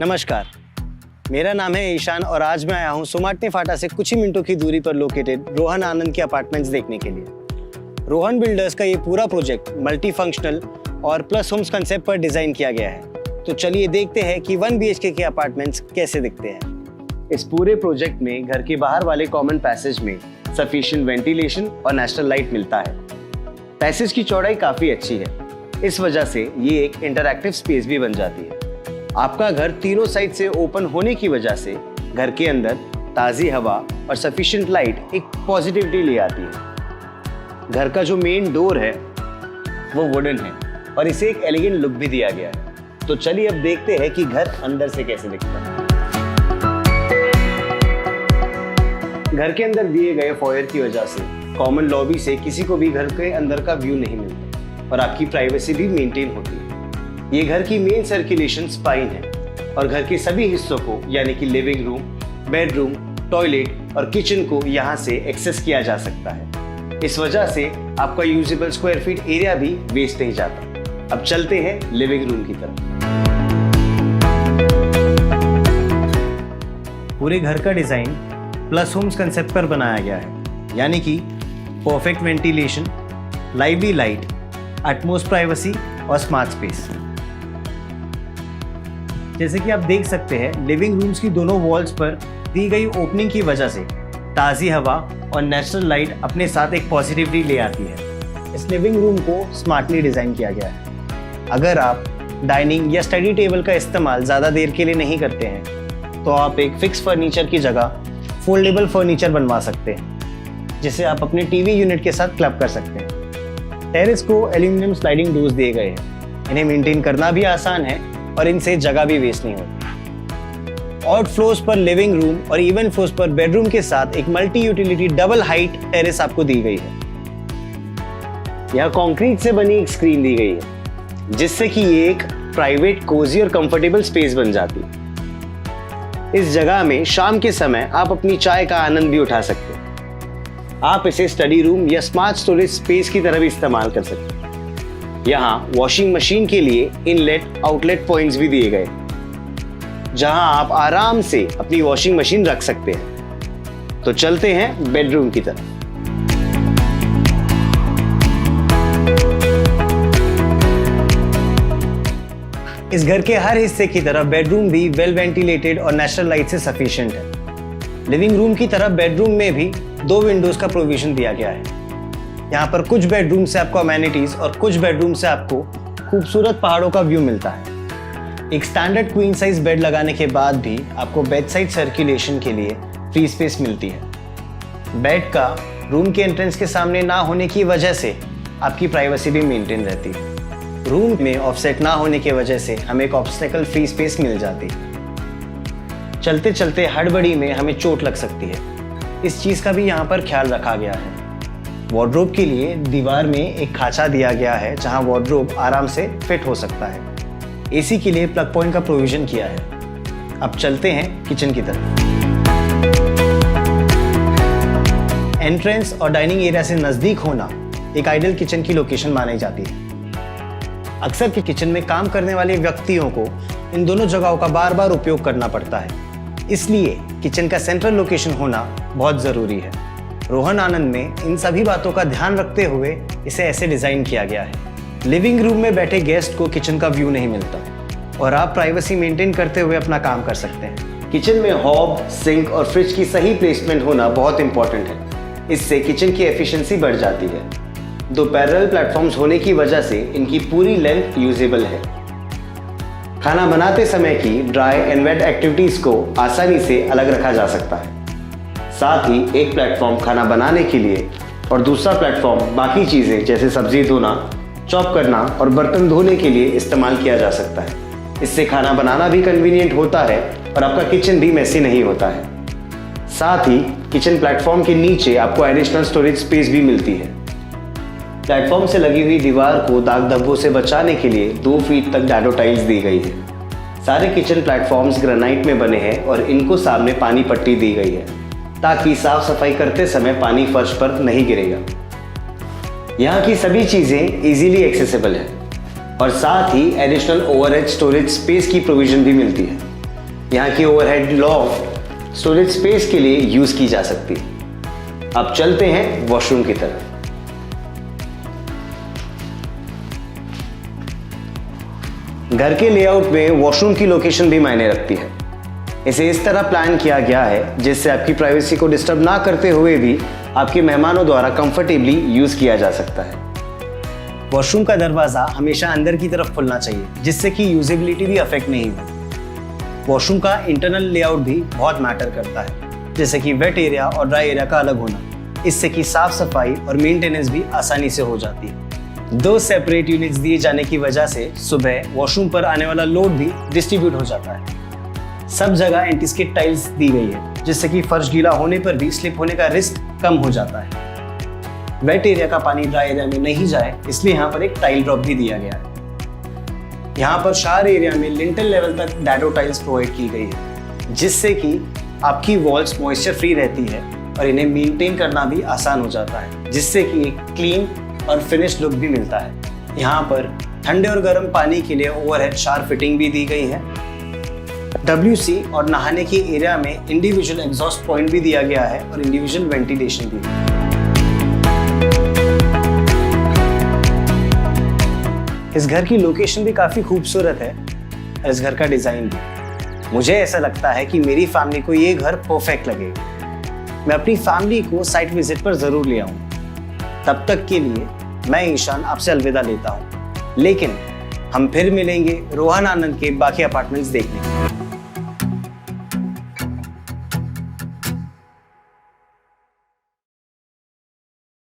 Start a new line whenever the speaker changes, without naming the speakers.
नमस्कार, मेरा नाम है ईशान और आज मैं आया हूँ सोमाटनी फाटा से कुछ ही मिनटों की दूरी पर लोकेटेड रोहन आनंद के अपार्टमेंट्स देखने के लिए। रोहन बिल्डर्स का ये पूरा प्रोजेक्ट मल्टी फंक्शनल और प्लस होम्स कंसेप्ट पर डिजाइन किया गया है। तो चलिए देखते हैं कि 1 BHK के अपार्टमेंट्स कैसे दिखते हैं। इस पूरे प्रोजेक्ट में घर के बाहर वाले कॉमन पैसेज में सफिशिएंट वेंटिलेशन और नेचुरल लाइट मिलता है। पैसेज की चौड़ाई काफी अच्छी है, इस वजह से ये एक इंटरैक्टिव स्पेस भी बन जाती है। आपका घर तीनों साइड से ओपन होने की वजह से घर के अंदर ताज़ी हवा और सफिशिएंट लाइट एक पॉजिटिविटी ले आती है। घर का जो मेन डोर है वो वुडन है और इसे एक एलिगेंट लुक भी दिया गया है। तो चलिए अब देखते हैं कि घर अंदर से कैसे दिखता है। घर के अंदर दिए गए फॉयर की वजह से कॉमन लॉबी से किसी को भी घर के अंदर का व्यू नहीं मिलता और आपकी प्राइवेसी भी मेंटेन होती है। ये घर की मेन सर्कुलेशन स्पाइन है और घर के सभी हिस्सों को यानी कि लिविंग रूम, बेडरूम, टॉयलेट और किचन को यहाँ से एक्सेस किया जा सकता है। इस वजह से आपका यूजेबल स्क्वायर फीट एरिया भी वेस्ट नहीं जाता। अब चलते हैं लिविंग रूम की तरफ। पूरे घर का डिजाइन प्लस होम्स कंसेप्ट पर बनाया गया है, यानी कि perfect ventilation, lively light, utmost privacy और स्मार्ट स्पेस। जैसे कि आप देख सकते हैं, लिविंग रूम्स की दोनों वॉल्स पर दी गई ओपनिंग की वजह से ताज़ी हवा और नेचुरल लाइट अपने साथ एक पॉजिटिविटी ले आती है। इस लिविंग रूम को स्मार्टली डिज़ाइन किया गया है। अगर आप डाइनिंग या स्टडी टेबल का इस्तेमाल ज़्यादा देर के लिए नहीं करते हैं तो आप एक फिक्स फर्नीचर की जगह फोल्डेबल फर्नीचर बनवा सकते हैं, जिसे आप अपने टीवी यूनिट के साथ क्लब कर सकते हैं। टेरेस को एल्यूमिनियम स्लाइडिंग डोर्स दिए गए हैं। इन्हें मेंटेन करना भी आसान है और इनसे जगह भी वेस्ट नहीं होती। ऑड फ्लोर्स पर लिविंग रूम और इवन फ्लोर्स पर बेडरूम के साथ एक multi utility double height terrace आपको दी गई है। यह कंक्रीट से बनी एक स्क्रीन दी गई है, जिससे कि ये एक प्राइवेट, कोजी और कंफर्टेबल स्पेस बन जाती है। इस जगह में शाम के समय आप अपनी चाय का आनंद भी उठा सकते हैं। आप इसे स्टडी रूम या स्मार्ट स्टोरेज स्पेस की तरह भी इस्तेमाल कर सकते हैं। यहाँ वॉशिंग मशीन के लिए इनलेट आउटलेट पॉइंट्स भी दिए गए, जहां आप आराम से अपनी वॉशिंग मशीन रख सकते हैं। तो चलते हैं बेडरूम की तरफ। इस घर के हर हिस्से की तरफ बेडरूम भी वेल वेंटिलेटेड और नेचुरल लाइट से सफिशिएंट है। लिविंग रूम की तरफ बेडरूम में भी 2 विंडोज का प्रोविजन दिया गया है। यहाँ पर कुछ बेडरूम से आपको अमेनिटीज और कुछ बेडरूम से आपको खूबसूरत पहाड़ों का व्यू मिलता है। एक स्टैंडर्ड क्वीन साइज बेड लगाने के बाद भी आपको बेड साइड सर्कुलेशन के लिए फ्री स्पेस मिलती है। बेड का रूम के एंट्रेंस के सामने ना होने की वजह से आपकी प्राइवेसी भी मेंटेन रहती है। रूम में ऑफसेट ना होने की वजह से हमें एक ऑब्स्टेकल फ्री स्पेस मिल जाती है। चलते चलते हड़बड़ी में हमें चोट लग सकती है, इस चीज़ का भी यहाँ पर ख्याल रखा गया है। वार्डरोब के लिए दीवार में एक खांचा दिया गया है, जहां वार्डरोब आराम से फिट हो सकता है। एसी के लिए प्लग पॉइंट का प्रोविजन किया है। अब चलते हैं किचन की तरफ। एंट्रेंस और डाइनिंग एरिया से नजदीक होना एक आइडियल किचन की लोकेशन मानी जाती है। अक्सर के किचन में काम करने वाले व्यक्तियों को इन दोनों जगहों का बार बार उपयोग करना पड़ता है, इसलिए किचन का सेंट्रल लोकेशन होना बहुत जरूरी है। रोहन आनंद में इन सभी बातों का ध्यान रखते हुए इसे ऐसे डिजाइन किया गया है। लिविंग रूम में बैठे गेस्ट को किचन का व्यू नहीं मिलता और आप प्राइवेसी मेंटेन करते हुए अपना काम कर सकते हैं। किचन में हॉब, सिंक और फ्रिज की सही प्लेसमेंट होना बहुत इंपॉर्टेंट है। इससे किचन की एफिशिएंसी बढ़ जाती है। 2 पैरेलल प्लेटफॉर्म्स होने की वजह से इनकी पूरी लेंथ यूजेबल है। खाना बनाते समय की ड्राई एंड वेट एक्टिविटीज को आसानी से अलग रखा जा सकता है। साथ ही एक प्लेटफॉर्म खाना बनाने के लिए और दूसरा प्लेटफॉर्म बाकी चीज़ें जैसे सब्जी धोना, चॉप करना और बर्तन धोने के लिए इस्तेमाल किया जा सकता है। इससे खाना बनाना भी कन्वीनियंट होता है और आपका किचन भी मेसी नहीं होता है। साथ ही किचन प्लेटफॉर्म के नीचे आपको एडिशनल स्टोरेज स्पेस भी मिलती है। प्लेटफॉर्म से लगी हुई दीवार को दाग धब्बों से बचाने के लिए 2 फीट तक डैडो टाइल्स दी गई है। सारे किचन प्लेटफॉर्म्स ग्रेनाइट में बने हैं और इनको सामने पानी पट्टी दी गई है, ताकि साफ सफाई करते समय पानी फर्श पर नहीं गिरेगा। यहाँ की सभी चीज़ें इजीली एक्सेसिबल है और साथ ही एडिशनल ओवरहेड स्टोरेज स्पेस की प्रोविजन भी मिलती है। यहाँ की ओवरहेड लॉफ्ट स्टोरेज स्पेस के लिए यूज की जा सकती है। अब चलते हैं वॉशरूम की तरफ। घर के लेआउट में वॉशरूम की लोकेशन भी मायने रखती है। इसे इस तरह प्लान किया गया है जिससे आपकी प्राइवेसी को डिस्टर्ब ना करते हुए भी आपके मेहमानों द्वारा कंफर्टेबली यूज किया जा सकता है। वॉशरूम का दरवाजा हमेशा अंदर की तरफ खुलना चाहिए जिससे कि यूजेबिलिटी भी अफेक्ट नहीं हो। वॉशरूम का इंटरनल लेआउट भी बहुत मैटर करता है, जैसे कि वेट एरिया और ड्राई एरिया का अलग होना। इससे कि साफ सफाई और मेंटेनेंस भी आसानी से हो जाती है। 2 सेपरेट यूनिट्स दिए जाने की वजह से सुबह वॉशरूम पर आने वाला लोड भी डिस्ट्रीब्यूट हो जाता है। सब जगह एंटी स्किड टाइल्स दी गई है जिससे कि फर्श गीला होने पर भी स्लिप होने का रिस्क कम हो जाता है। वेट एरिया का पानी ड्राई एरिया में नहीं जाए इसलिए यहाँ पर एक टाइल ड्रॉप भी दिया गया है। यहाँ पर शावर एरिया में लिंटल लेवल तक डैडो टाइल्स प्रोवाइड की गई है जिससे कि आपकी वॉल्स मॉइस्चर फ्री रहती है और इन्हें मेंटेन करना भी आसान हो जाता है, जिससे कि एक क्लीन और फिनिश लुक भी मिलता है। यहाँ पर ठंडे और गर्म पानी के लिए ओवरहेड शावर फिटिंग भी दी गई है। WC और नहाने की एरिया में इंडिविजुअल एग्जॉस्ट पॉइंट भी दिया गया है और इंडिविजुअल वेंटिलेशन भी। इस घर की लोकेशन भी काफी खूबसूरत है और इस घर का डिजाइन भी। मुझे ऐसा लगता है कि मेरी फैमिली को ये घर परफेक्ट लगेगा। मैं अपनी फैमिली को साइट विजिट पर जरूर ले आऊंगा। तब तक के लिए मैं ईशान आपसे अलविदा लेता हूं, लेकिन हम फिर मिलेंगे रोहन आनंद के बाकी अपार्टमेंट्स देखने।